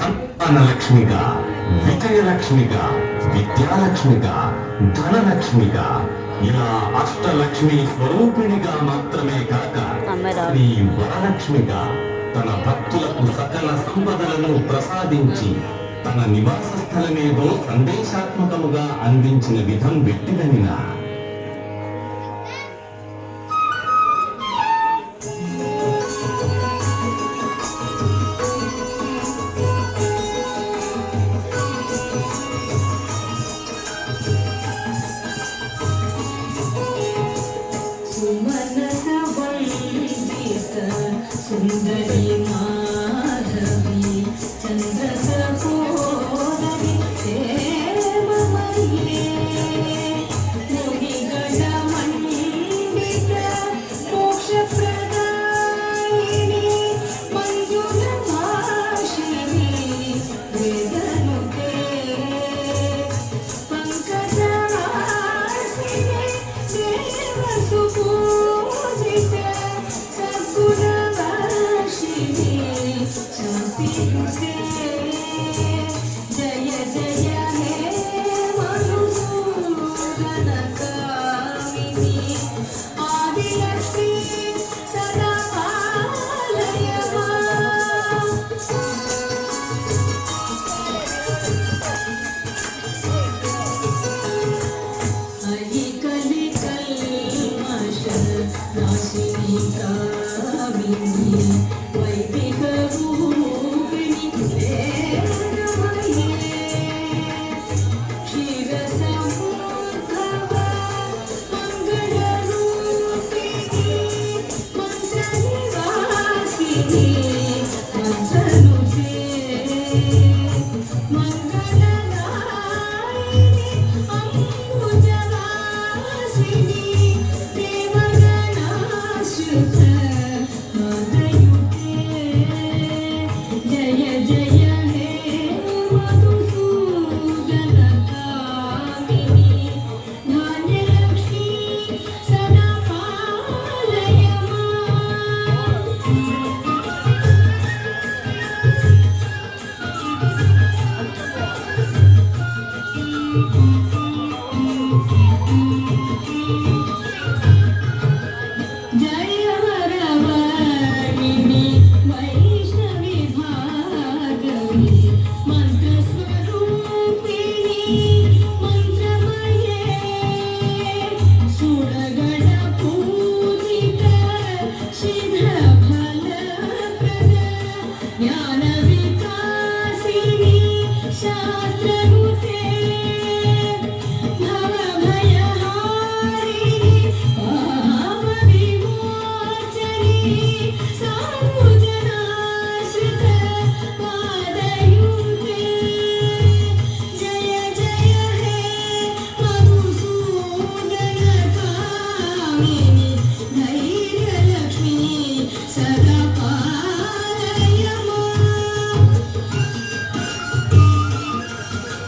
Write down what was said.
సంతానలక్ష్మిగా, విజయలక్ష్మిగా, విద్యాలక్ష్మిగా, ధనలక్ష్మిగా, ఇలా అష్టలక్ష్మి స్వరూపిణిగా మాత్రమే కాక శ్రీ వరలక్ష్మిగా తన భక్తులకు సకల సంపదలను ప్రసాదించి తన నివాస స్థలమేదో సందేశాత్మకముగా అందించిన విధం వెట్టిదనినా सुंदरी माधवी चंद्र सपोदरी प्रेममये मुनिगण मंडित मोक्षप्रदायिनी मंजुलभाषिणी वेदनुते पंकजवासिनी देवसुपूजिते सद्गुण जय जय हे मधुसूदन कामिनी आदिलक्ष्मी सदा पालय मां। अयि कलि कल्मष नाशिनी कामिनी वैदिक रूपिणी प्रेममये क्षीरसमुद्भव मंगलरूपिणी मंत्रनिवासिनी मंत्रनुते मंगलदायिनी अम्बुजवासिनी देवगणाश्रित जय जय हे मधुसूदन कामिनी धान्यलक्ष्मी सदा पालय जय वरवर्णिनी वैष्णवी भागवी मंत्रस्वरूपिणी मंत्रमये सुरगण पूजित सिद्धफलप्रद ज्ञानविकासिनी शास्त्रनुते